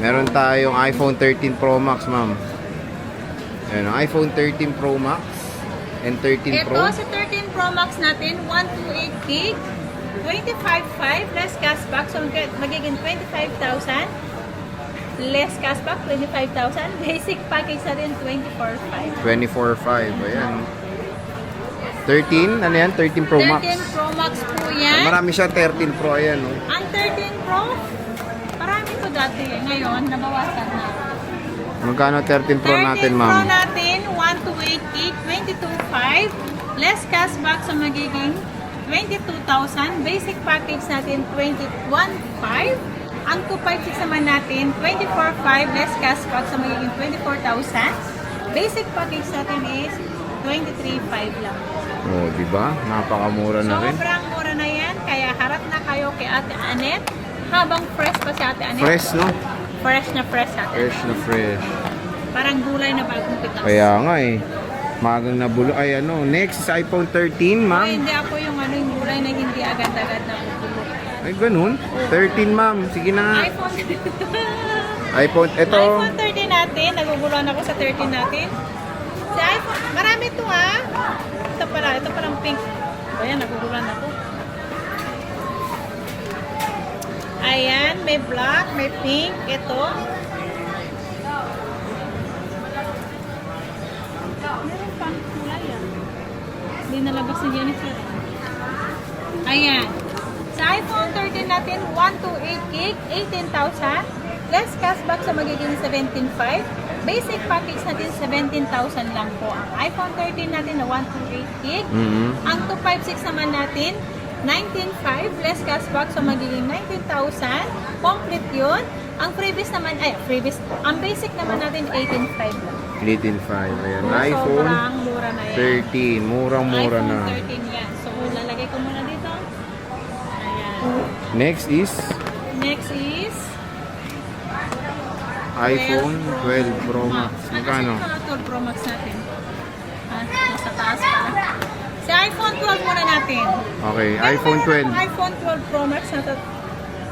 Meron tayong iPhone 13 Pro Max, ma'am. Ayan, iPhone 13 Pro Max and 13 Pro. Ito sa 13 Pro Max natin, 128 gig, 25.5 less cashback. So magiging 25,000. Less cashback, 25,000. Basic package natin, 24.5. 24.5. Ayan. 13, ano yan? 13 Pro Max. 13 Pro Max po yan. Marami siya, 13 Pro. Ayan, no? Ang 13 Pro, marami to dati. Ngayon, nabawasan na. Magkano 13 Pro natin, 13 Pro ma'am? natin, 128 gig, 22.5. Less cashback, so magiging 22,000. Basic package natin, 21.5. Ang 256 naman natin, 24.5. Less cashback, so magiging 24,000. Basic package natin is 23.5 lang. Oh, di ba? Napakamura na rin. Sobrang mura na yan. Kaya harap na kayo kay Ate Anet. Habang fresh pa si Ate Anet. Fresh, no? Fresh na fresh, Ate Anet. Fresh na fresh. Parang gulay na bagong pitas. Kaya nga eh. Magang nabulo. Ay ano, next is iPhone 13, ma'am. Hindi ako yung yung gulay na hindi agad-agad na bubulo. Ay, ganun. 13, ma'am. Sige na nga. iPhone. iPhone, ito. iPhone 13 natin. Naguguluhan ako sa 13 natin. Si iPhone, marami ito ah. Ito palang pink. Ayan, naguguluhan ako. Ayan, may black, may pink. Ito. Meron pang kulay ah. Hindi nalabas ni Jennifer. Ayan. Sa iPhone 13 natin, 128 gig, 18,000. Less cashback sa magiging 17,500. Basic package natin, 17,000 lang po. Ang iPhone 13 natin na 128 gig. Ang 256 naman natin, 19,500. Less cashback sa magiging 19,000. Complete yun. Ang freebies naman, ang basic naman natin, 18,500 lang. 18.5. Ayan. So, iPhone sobrang mura na yan. 13. Murang-mura na. iPhone 13 yan. So, lalagay ko muna dito. Ayan. Next is Next is iPhone 12 Pro Max. Magkano? Ano 12 Pro Max natin? Nasa taas pa. Si iPhone 12 muna natin. Okay, Pero iPhone meron 12. akong iPhone 12 Pro Max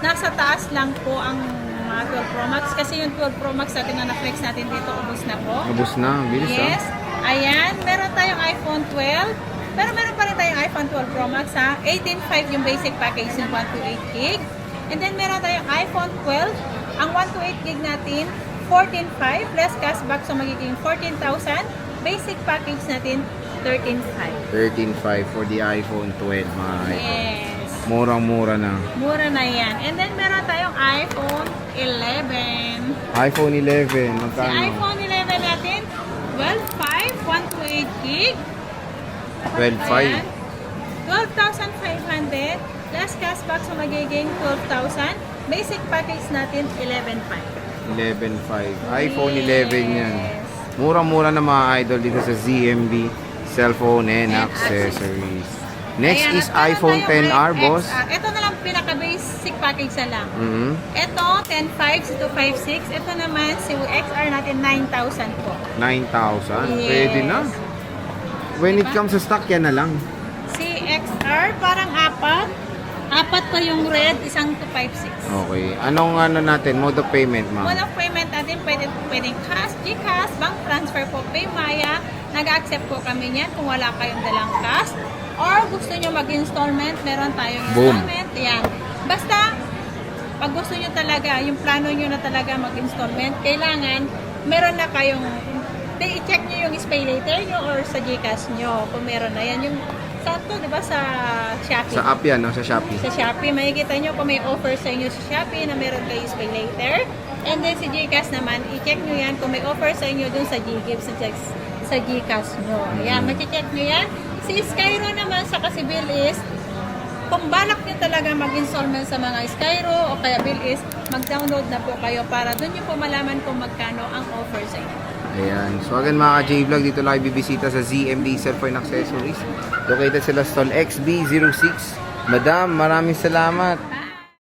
nasa taas lang po ang mga 12 Pro Max kasi yung 12 Pro Max natin na na-flex natin dito, ubos na po. Ubus na. Bilis Yes. Ayan, meron tayong iPhone 12. Pero meron pa rin tayong iPhone 12 Pro Max ha. 18.5 yung basic package ng 128 gig. And then meron tayong iPhone 12. Ang 128 gig natin, 14.5 plus cashback so magiging 14,000. Basic package natin, 13.5. 13.5 for the iPhone 12, mga idol. Yes. Murang-mura na. Mura na yan. And then meron tayong iPhone 11. iPhone 11, Si magkano? iPhone 11 natin, 12.5, 128 gig. 12.5. 12,500 plus cashback so magiging 12,000. Basic package natin 11.5. 11.5. iPhone 11 yan. Murang-mura na mga idol dito sa ZMB Cellphone and Accessories. Next Ayan, is at meron iPhone tayong 10R, boss. XR. Ito na lang pinaka-basic package na lang. Ito, 10.5 si 256. Ito naman, si XR natin, 9,000 po. 9,000. Yes. Pwede na. When it comes sa stock, yan na lang. Si XR, parang apat. Apat pa yung red, isang 256. Okay. Anong ano natin? Mode of payment, ma'am? Mode of payment natin, pwedeng cash, GCash, bank transfer po, PayMaya. Nag-accept po kami niyan kung wala kayong dalang cash. Or gusto nyo mag-installment, meron tayong Boom. installment. Yan. Basta, pag gusto nyo talaga, yung plano nyo na talaga mag-installment, kailangan meron na kayong, i-check nyo yung SpayLater nyo or sa GCash nyo. Kung meron na yan. Yung sa to, di ba, sa Shopee. Sa app yan, no? Sa Shopee. Sa Shopee, makikita nyo kung may offer sa inyo sa Shopee na meron kayo SpayLater. And then sa GCash naman, i-check nyo yan kung may offer sa inyo dun sa GGives sa GCash nyo. Ayan, machi-check nyo yan. Si Skyro naman sa kasi bill is, kung balak nyo talaga mag-installment sa mga Skyro o kaya bill is, mag-download na po kayo para dun nyo po malaman kung magkano ang offer sa inyo. Ayan. So again mga ka-J-Vlog, dito lang bibisita sa ZMB Cellphone Accessories. Located sila stall XB06. Madam, maraming salamat.